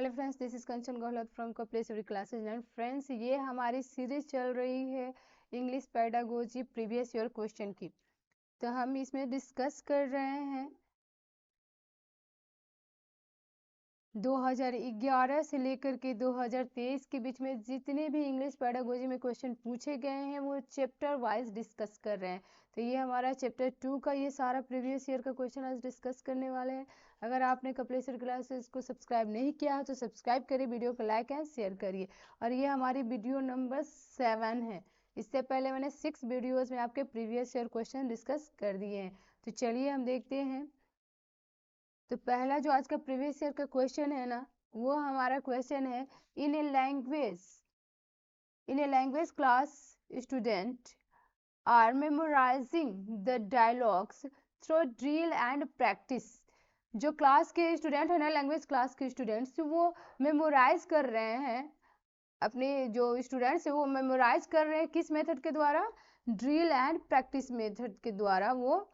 Hello friends, this is Kanchan Gahlot from Kopleshwari classes and friends, ये हमारी series चल रही है English pedagogy previous year question की। तो हम इसमें डिस्कस कर रहे हैं 2011 से लेकर के 2023 के बीच में जितने भी इंग्लिश पेडागोजी में क्वेश्चन पूछे गए हैं वो चैप्टर वाइज डिस्कस कर रहे हैं। तो ये हमारा चैप्टर 2 का ये सारा प्रीवियस ईयर का क्वेश्चन आज डिस्कस करने वाले हैं। अगर आपने कपलेश्वर क्लासेस को सब्सक्राइब नहीं किया है तो सब्सक्राइब करिए, वीडियो को लाइक एंड शेयर करिए। और ये हमारी वीडियो नंबर 7 है। इससे पहले मैंने 6 वीडियोज़ में आपके प्रीवियस ईयर क्वेश्चन डिस्कस कर दिए हैं। तो चलिए हम देखते हैं। तो पहला जो आज का प्रीवियस ईयर का क्वेश्चन है ना, वो हमारा क्वेश्चन है, in a language class student are memorising the dialogues through drill and practice. जो क्लास के स्टूडेंट है ना, लैंग्वेज क्लास के स्टूडेंट्स, वो मेमोराइज कर रहे हैं, अपने जो स्टूडेंट्स है वो मेमोराइज कर रहे हैं किस मेथड के द्वारा? ड्रिल एंड प्रैक्टिस मेथड के द्वारा वो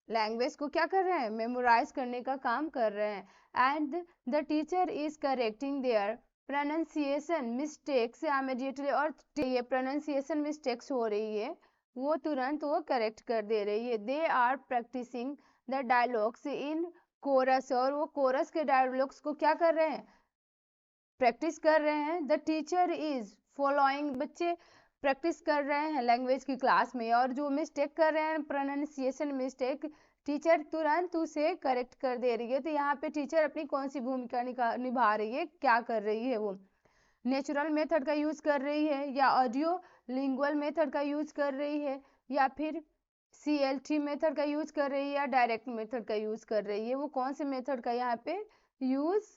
लैंग्वेज को क्या कर रहे हैं? मेमोराइज करने का काम कर रहे हैं। And the teacher is correcting their pronunciation mistakes immediately. और ये प्रोनाउंसिएशन मिस्टेक्स हो रही है वो तुरंत वो करेक्ट कर दे रही है। They are practising the dialogues in chorus. और वो कोरस के डायलॉग्स को क्या कर रहे हैं? प्रैक्टिस कर रहे हैं। The teacher is following. बच्चे प्रैक्टिस कर रहे हैं लैंग्वेज की क्लास में, और जो मिस्टेक कर रहे हैं प्रोनाउंसिएशन मिस्टेक, टीचर तुरंत उसे करेक्ट कर दे रही है। तो यहाँ पे टीचर अपनी कौन सी भूमिका निभा रही है, क्या कर रही है? वो नेचुरल मेथड का यूज कर रही है, या ऑडियो लिंगुअल मेथड का यूज कर रही है, या फिर CLT मेथड का यूज कर रही है, या डायरेक्ट मेथड का यूज कर रही है? वो कौन से मेथड का यहाँ पे यूज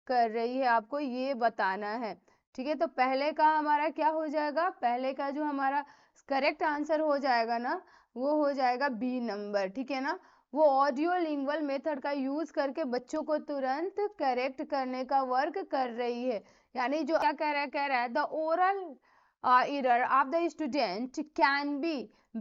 कर रही है, आपको ये बताना है। ठीक है, तो पहले का हमारा क्या हो जाएगा? पहले का जो हमारा करेक्ट आंसर हो जाएगा ना, वो हो जाएगा बी नंबर। ठीक है ना, वो ऑडियो लिंगुअल मेथड का यूज करके बच्चों को तुरंत करेक्ट करने का वर्क कर रही है। यानी जो क्या कह रहा है the oral error of the student can be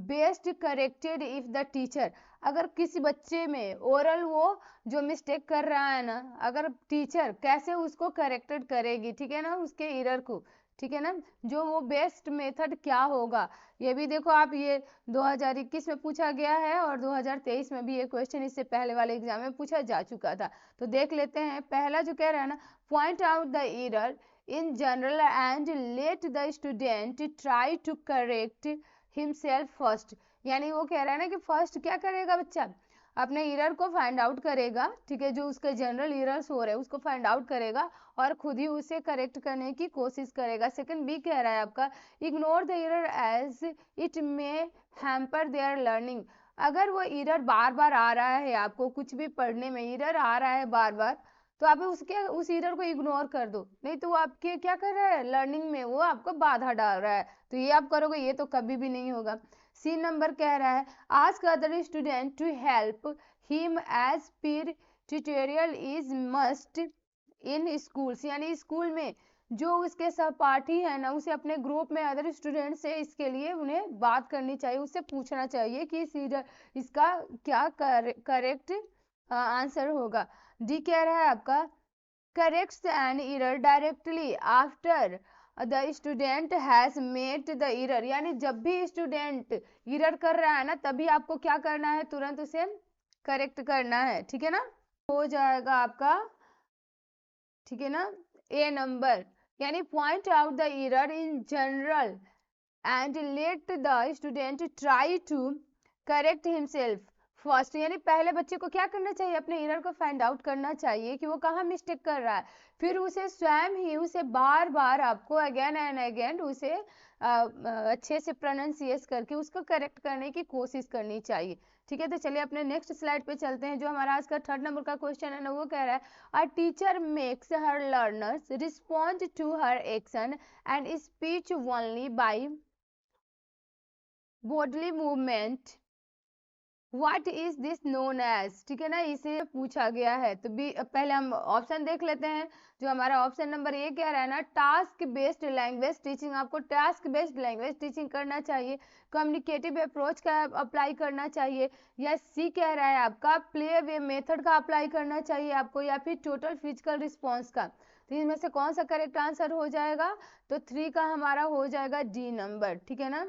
best corrected if the teacher। अगर किसी बच्चे में ओरल वो जो मिस्टेक कर रहा है ना, अगर टीचर कैसे उसको करेक्टेड करेगी, ठीक है ना, उसके एरर को, ठीक है ना, जो वो बेस्ट मेथड क्या होगा, ये भी देखो आप। ये 2021 में पूछा गया है और 2023 में भी ये क्वेश्चन इससे पहले वाले एग्जाम में पूछा जा चुका था। तो देख लेते हैं। पहला जो कह रहा है ना, point out the error in general and let the student try to correct himself first। यानी वो कह रहा है ना कि फर्स्ट क्या करेगा बच्चा? अपने एरर को फाइंड आउट करेगा, ठीक है, जो उसके जनरल एरर्स हो रहे हैं उसको फाइंड आउट करेगा और खुद ही उसे करेक्ट करने की कोशिश करेगा। सेकंड बी कह रहा है आपका, ignore the error as it may hamper their learning. अगर वो एरर बार बार आ रहा है, आपको कुछ भी पढ़ने में एरर आ रहा है बार बार, तो आप उस एरर को इग्नोर कर दो, नहीं तो वो आपके क्या कर रहा है? लर्निंग में वो आपको बाधा डाल रहा है। तो ये आप करोगे, ये तो कभी भी नहीं होगा। सी नंबर कह रहा है, ask other student to help him as peer tutorial is must in schools. यानी स्कूल में जो उसके सहपाठी है ना, उसे अपने ग्रुप में अदर स्टूडेंट से इसके लिए उन्हें बात करनी चाहिए, उससे पूछना चाहिए कि इसका क्या करेक्ट आंसर होगा। डी कह रहा है आपका, corrects an error directly after the student has met the error. यानी जब भी स्टूडेंट एरर कर रहा है ना, तभी आपको क्या करना है? तुरंत उसे करेक्ट करना है। ठीक है ना, हो जाएगा आपका, ठीक है ना, ए नंबर। यानी point out the error in general and let the student try to correct himself first. यानी पहले बच्चे को क्या करना चाहिए? अपने एरर को फाइंड आउट करना चाहिए कि वो कहाँ मिस्टेक कर रहा है, फिर उसे स्वयं ही उसे बार बार आपको अगेन एंड अगेन उसे अच्छे से प्रोनाउंसिएट करके उसको करेक्ट करने की कोशिश करनी चाहिए। ठीक है, तो चलिए अपने नेक्स्ट स्लाइड पे चलते हैं। जो हमारा आज का 3rd नंबर का क्वेश्चन है ना, वो कह रहा है, a teacher makes her learners respond to her action and speech only by bodily movement what is this known as, ठीक है ना, इसे पूछा गया है। तो बी, पहले हम ऑप्शन देख लेते हैं। जो हमारा ऑप्शन नंबर ए कह रहा है ना, टास्क बेस्ड लैंग्वेज टीचिंग, आपको टास्क बेस्ड लैंग्वेज टीचिंग करना चाहिए, कम्युनिकेटिव अप्रोच का अप्लाई करना चाहिए, या सी कह रहा है आपका प्ले वे मेथड का अप्लाई करना चाहिए आपको, या फिर टोटल फिजिकल रिस्पॉन्स का। तो इनमें से कौन सा करेक्ट आंसर हो जाएगा? तो 3 का हमारा हो जाएगा डी नंबर, ठीक है ना,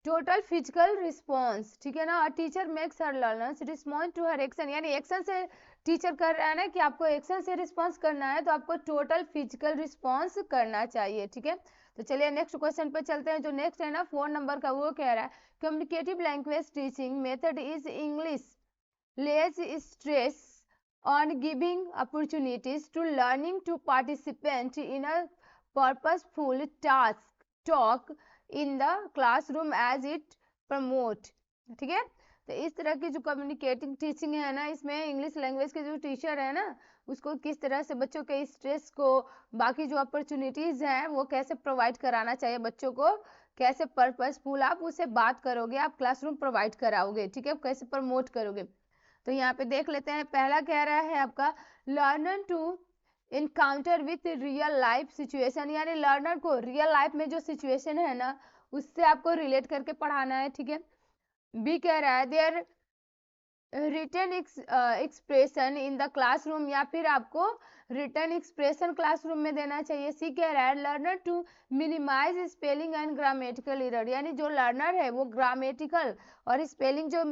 टोटल फिजिकल रिस्पॉन्स, ठीक है ना। और teacher makes her learners respond to her action, यानी एक्शन से टीचर कर रहा है ना कि आपको एक्शन से रिस्पॉन्स करना है, तो आपको टोटल फिजिकल रिस्पॉन्स करना चाहिए, ठीक है। तो चलिए नेक्स्ट क्वेश्चन पे चलते हैं। जो नेक्स्ट है ना 4 नंबर का, वो कह रहा है communicative language teaching method is English lays stress on giving opportunities to learning to participate in a purposeful task talk in the classroom as it promote, ठीक है। तो इस तरह की जो कम्युनिकेटिंग टीचिंग है ना, इसमें इंग्लिश लैंग्वेज के जो टीचर है ना, उसको किस तरह से बच्चों के स्ट्रेस को, बाकी जो अपॉर्चुनिटीज हैं वो कैसे प्रोवाइड कराना चाहिए बच्चों को, कैसे पर्पसफुल आप उसे बात करोगे, आप क्लासरूम प्रोवाइड कराओगे, ठीक है, कैसे प्रमोट करोगे। तो यहाँ पे देख लेते हैं। पहला कह रहा है आपका learner to encounter with real life situation, यानी लर्नर को रियल लाइफ में जो सिचुएशन है ना उससे आपको रिलेट करके पढ़ाना है, ठीक है। बी कह रहा है their return expression in the classroom, या फिर आपको रिटर्न एक्सप्रेशन क्लासरूम में देना चाहिए। सी कह रहा है learner to minimise spelling and grammatical error, यानी जो लर्नर है वो ग्रामेटिकल और स्पेलिंग जो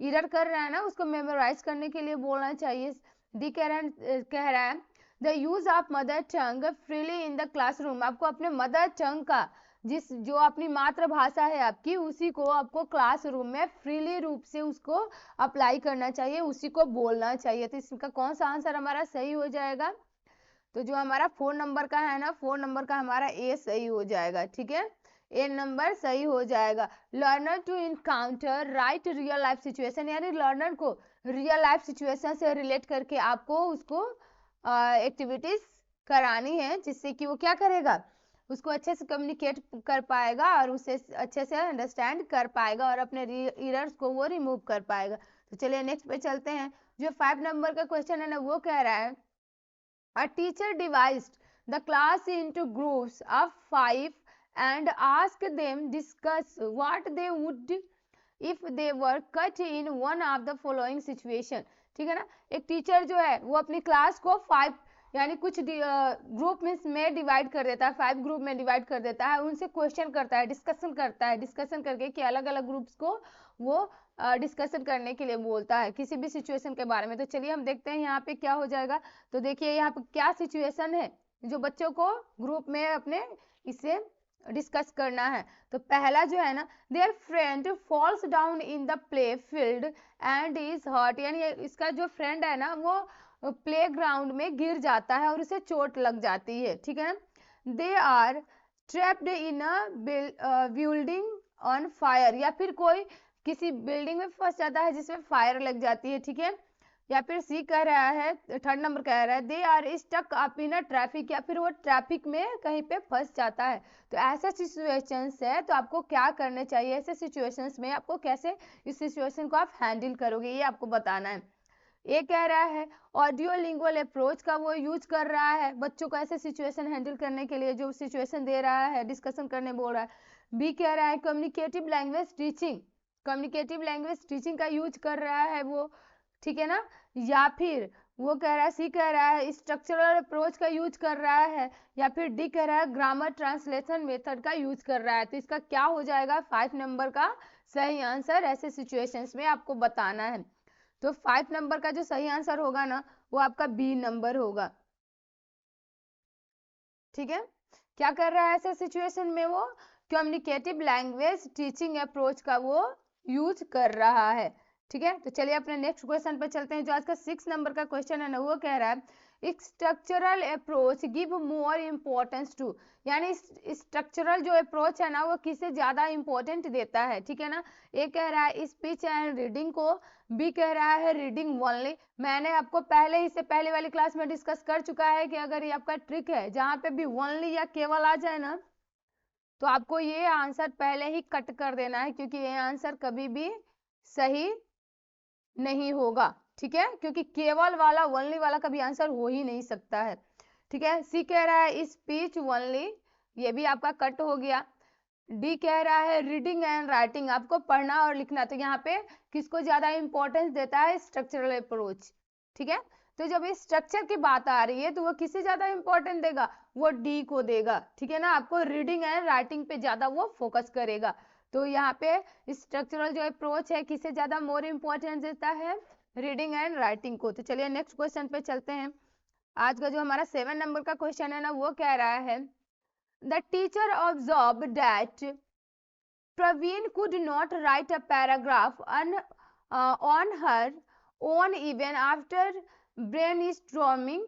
इरर कर रहा है ना उसको मेमोराइज करने के लिए बोलना चाहिए। डी कह रहा है the use of mother tongue freely in the classroom, आपको अपने मदर टंग का जो अपनी मातृभाषा है आपकी, उसी को आपको क्लासरूम में फ्रीली रूप से उसको अप्लाई करना चाहिए, उसी को बोलना चाहिए। तो इसका कौन सा आंसर हमारा सही हो जाएगा? तो जो हमारा 4 नंबर का है ना, 4 नंबर का हमारा ए सही हो जाएगा, ठीक है, ए नंबर सही हो जाएगा। Learner to encounter right real life situation, यानी लर्नर को रियल लाइफ सिचुएशन से रिलेट करके आपको उसको एक्टिविटीज करानी है, जिससे कि वो क्या करेगा, उसको अच्छे से कम्युनिकेट कर पाएगा और उसे अच्छे से अंडरस्टैंड कर पाएगा और अपने एरर्स को वो रिमूव कर पाएगा। तो चलिए नेक्स्ट पे चलते हैं। जो 5 नंबर का क्वेश्चन है ना, वो कह रहा है A teacher divided the class into groups of 5 and asked them discuss what they would if they were cut in one of the following situation, ठीक है ना। एक टीचर जो है वो अपनी क्लास को 5 यानी कुछ ग्रुप में डिवाइड कर देता है, 5 ग्रुप में डिवाइड कर देता है, उनसे क्वेश्चन करता है, डिस्कशन करता है, डिस्कशन करके कि अलग अलग ग्रुप्स को वो डिस्कशन करने के लिए बोलता है किसी भी सिचुएशन के बारे में। तो चलिए हम देखते हैं यहाँ पे क्या हो जाएगा। तो देखिए यहाँ पे क्या सिचुएशन है जो बच्चों को ग्रुप में अपने इससे डिस्कस करना है। तो पहला जो है ना, their friend falls down in the play field and is hurt, यानी इसका जो फ्रेंड है ना वो प्ले ग्राउंड में गिर जाता है और उसे चोट लग जाती है, ठीक है ना। They are trapped in a building on fire, या फिर कोई किसी बिल्डिंग में फंस जाता है जिसमें फायर लग जाती है, ठीक है। या फिर सी कह रहा है, 3rd नंबर कह रहा है they are stuck up in traffic, या फिर वो ट्रैफिक में कहीं पे फंस जाता है। तो ऐसा सिचुएशंस है तो आपको क्या करने चाहिए, ऐसे सिचुएशंस में आपको कैसे इस सिचुएशन को आप हैंडल करोगे ये आपको बताना है। ये कह रहा है ऑडियो लिंगुअल अप्रोच का वो यूज कर रहा है बच्चों को ऐसे सिचुएशन हैंडल करने के लिए, जो सिचुएशन दे रहा है डिस्कशन करने बोल रहा है। बी कह रहा है communicative language teaching, communicative language teaching का यूज कर रहा है वो, ठीक है ना। या फिर वो कह रहा है, सी कह रहा है स्ट्रक्चरल अप्रोच का यूज कर रहा है, या फिर डी कह रहा है ग्रामर ट्रांसलेशन मेथड का यूज कर रहा है। तो इसका क्या हो जाएगा 5 नंबर का सही आंसर ऐसे सिचुएशंस में आपको बताना है। तो 5 नंबर का जो सही आंसर होगा ना वो आपका बी नंबर होगा, ठीक है। क्या कर रहा है ऐसे सिचुएशन में वो कम्युनिकेटिव लैंग्वेज टीचिंग अप्रोच का वो यूज कर रहा है, ठीक है। तो चलिए अपने नेक्स्ट क्वेश्चन पे चलते हैं। जो आज का 6 नंबर का क्वेश्चन है ना वो कह रहा है structural approach give more importance to, यानी स्ट्रक्चरल जो अप्रोच है ना वो किसे ज्यादा इंपॉर्टेंट देता है, ठीक है ना। ए कह रहा है स्पीच एंड रीडिंग को, बी कह रहा है रीडिंग ओनली। मैंने आपको पहले ही से पहले वाली क्लास में डिस्कस कर चुका है कि अगर ये आपका ट्रिक है जहां पे भी ओनली या केवल आ जाए ना तो आपको ये आंसर पहले ही कट कर देना है, क्योंकि ये आंसर कभी भी सही नहीं होगा, ठीक है, क्योंकि केवल वाला ओनली वाला कभी आंसर हो ही नहीं सकता है, ठीक है। सी कह रहा है स्पीच ओनली, ये भी आपका कट हो गया। डी कह रहा है रीडिंग एंड राइटिंग, आपको पढ़ना और लिखना, तो यहाँ पे किसको ज्यादा इंपॉर्टेंस देता है, स्ट्रक्चरल अप्रोच, ठीक है। तो जब इस स्ट्रक्चर की बात आ रही है तो वो किसे ज्यादा इंपॉर्टेंट देगा, वो डी को देगा, ठीक है ना। आपको रीडिंग एंड राइटिंग पे ज्यादा वो फोकस करेगा, तो यहाँ पे स्ट्रक्चरल जो अप्रोच है किसे ज्यादा मोर इंपॉर्टेंस देता है, रीडिंग एंड राइटिंग को। तो चलिए नेक्स्ट क्वेश्चन पे चलते हैं। आज का जो हमारा 7 नंबर का क्वेश्चन है ना, वो कह रहा है the teacher observe that Praveen could not write a paragraph on her own even after brainstorming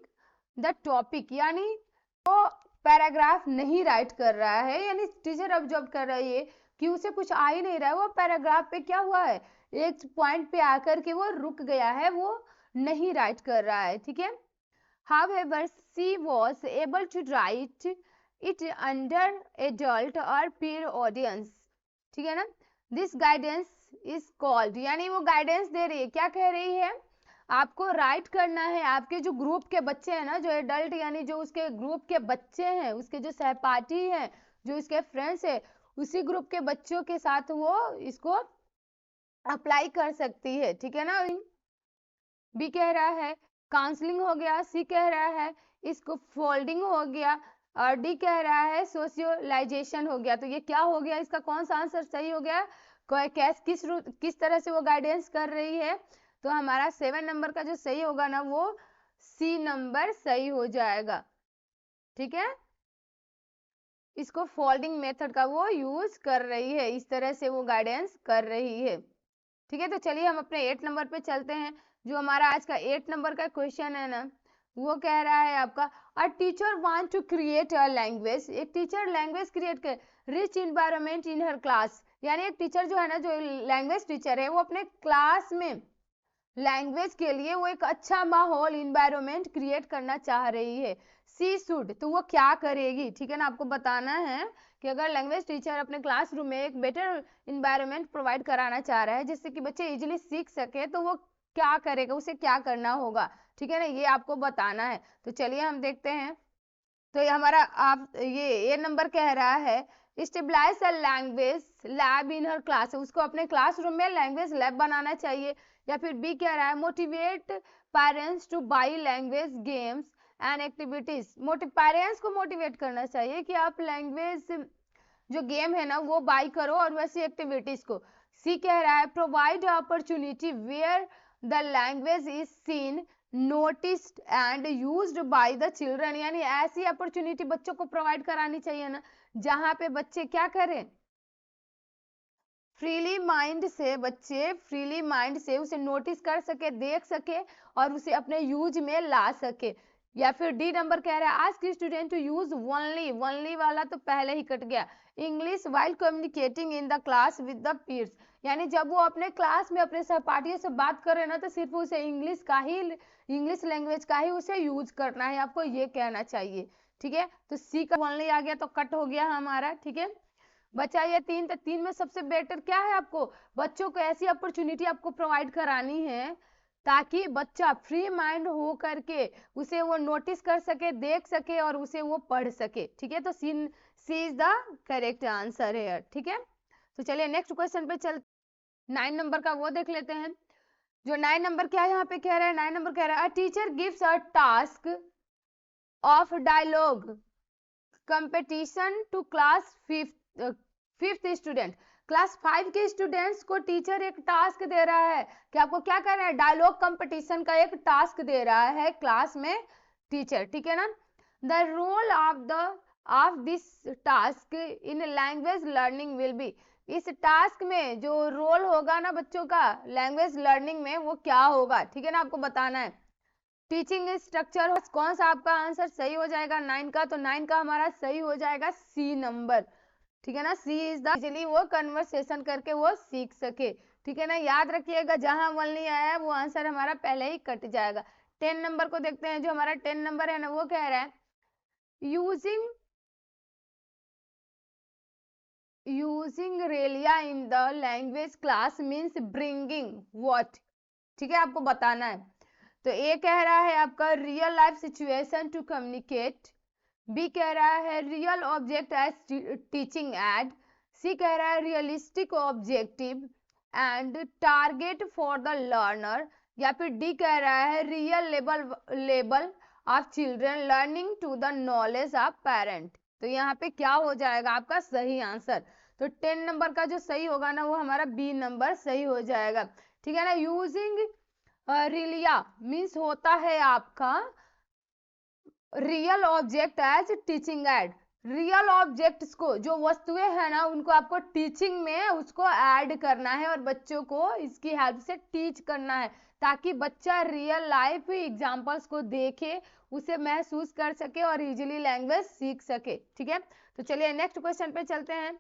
the topic, यानी वो पैराग्राफ नहीं राइट कर रहा है, यानी टीचर ऑब्जर्व कर रही है कि उसे कुछ आ ही नहीं रहा है, वो पैराग्राफ पे क्या हुआ है, एक पॉइंट पे आकर के वो रुक गया है, वो नहीं राइट कर रहा है, ठीक है। However, she was able to write it under adult or peer audience, ठीक है ना। दिस गाइडेंस इज कॉल्ड, यानी वो गाइडेंस दे रही है, क्या कह रही है, आपको राइट करना है, आपके जो ग्रुप के बच्चे हैं ना, जो एडल्ट यानी जो उसके ग्रुप के बच्चे हैं, उसके जो सहपाठी हैं, जो उसके फ्रेंड्स है, उसी ग्रुप के बच्चों के साथ वो इसको अप्लाई कर सकती है, ठीक है ना। बी कह रहा है काउंसलिंग हो गया, सी कह रहा है इसको फोल्डिंग हो गया, और डी कह रहा है सोशियोलाइजेशन हो गया। तो ये क्या हो गया, इसका कौन सा आंसर सही हो गया, किस तरह से वो गाइडेंस कर रही है, तो हमारा 7 नंबर का जो सही होगा ना, वो सी नंबर सही हो जाएगा, ठीक है। इसको फोल्डिंग मेथड का वो यूज कर रही है, इस तरह से वो गाइडेंस कर रही है, ठीक है। तो चलिए हम अपने 8 नंबर पे चलते हैं। जो हमारा आज का 8 नंबर का क्वेश्चन है ना, वो कह रहा है आपका a teacher want to create a language, एक टीचर लैंग्वेज क्रिएट कर rich environment in her class, यानी एक टीचर जो है ना, जो लैंग्वेज टीचर है, वो अपने क्लास में लैंग्वेज के लिए वो एक अच्छा माहौल इन्वायरमेंट क्रिएट करना चाह रही है। सी शुड, तो वो क्या करेगी, ठीक है ना। आपको बताना है कि अगर लैंग्वेज टीचर अपने क्लासरूम में एक बेटर इन्वायरमेंट प्रोवाइड कराना चाह रहा है जिससे कि बच्चे इजीली सीख सके, तो वो क्या करेगा, उसे क्या करना होगा, ठीक है ना, ये आपको बताना है। तो चलिए हम देखते हैं। तो ये हमारा आप ये नंबर कह रहा है stabilize a language lab in her class, उसको अपने क्लासरूम में लैंग्वेज लैब बनाना चाहिए। या फिर बी कह रहा है motivate parents two by language games and activities, parents को मोटिवेट करना चाहिए कि आप लैंग्वेज जो गेम है ना वो बाई करो और वैसी एक्टिविटीज को। सी कह रहा है provide opportunity where the language is seen noticed and used by the children, यानी ऐसी अपॉर्चुनिटी बच्चों को प्रोवाइड करानी चाहिए ना, जहां पे बच्चे क्या करें, फ्रीली माइंड से, बच्चे फ्रीली माइंड से उसे नोटिस कर सके, देख सके और उसे अपने यूज में ला सके। या फिर डी नंबर कह रहा है ask student to use only, only वाला तो पहले ही कट गया, English while communicating in the class with the peers, यानी जब वो अपने क्लास में अपने सहपाठियों से बात करे ना, तो सिर्फ उसे इंग्लिश लैंग्वेज का ही उसे यूज करना है, आपको ये कहना चाहिए, ठीक है। तो सी का ओनली आ गया तो कट हो गया हमारा, ठीक है। बचा ये 3, तो 3 में सबसे बेटर क्या है, आपको बच्चों को ऐसी अपॉर्चुनिटी आपको प्रोवाइड करानी है ताकि बच्चा फ्री माइंड हो करके उसे वो नोटिस कर सके, देख सके और उसे वो पढ़ सके, ठीक है। तो सी इज द करेक्ट आंसर है, ठीक है। तो चलिए नेक्स्ट क्वेश्चन पे चल, 9 नंबर का वो देख लेते हैं। जो 9 नंबर क्या यहाँ पे कह रहा है, 9 नंबर कह रहा है a teacher gives a task of dialogue competition to class fifth student, class 5 के स्टूडेंट्स को टीचर एक टास्क दे रहा है कि आपको क्या करना है, डायलॉग कंपटीशन का एक टास्क दे रहा है क्लास में टीचर, ठीक है ना। The role of this task in language learning will be, इस टास्क में जो रोल होगा ना बच्चों का लैंग्वेज लर्निंग में, वो क्या होगा, ठीक है ना, आपको बताना है। टीचिंग स्ट्रक्चर कौन सा आपका आंसर सही हो जाएगा 9 का, तो 9 का हमारा सही हो जाएगा सी नंबर, ठीक है ना। सी इज द इजिली वो कन्वर्सेशन करके वो सीख सके, ठीक है ना। याद रखिएगा जहां वन नहीं आया है वो आंसर हमारा पहले ही कट जाएगा। 10 नंबर को देखते हैं। जो हमारा 10 नंबर है ना, वो कह रहा है using Relia in the language class means bringing what, ठीक है, आपको बताना है। तो ए कह रहा है आपका real life situation to communicate, B कह रहा है real object as teaching aid, C कह रहा है realistic objective and target for the learner, या फिर डी कह रहा है real label of children learning to the knowledge of parent. तो यहाँ पे क्या हो जाएगा आपका सही आंसर? तो 10 नंबर का जो सही होगा ना वो हमारा बी नंबर सही हो जाएगा। ठीक है ना। यूजिंग रिलिया मीन्स होता है आपका real object as teaching aid. Real objects को, जो वस्तुएं हैं ना, उनको आपको टीचिंग में उसको ऐड करना है और बच्चों को इसकी हेल्प से टीच करना है, ताकि बच्चा रियल लाइफ एग्जांपल्स को देखे, उसे महसूस कर सके और इजीली लैंग्वेज सीख सके। ठीक है, तो चलिए नेक्स्ट क्वेश्चन पे चलते हैं।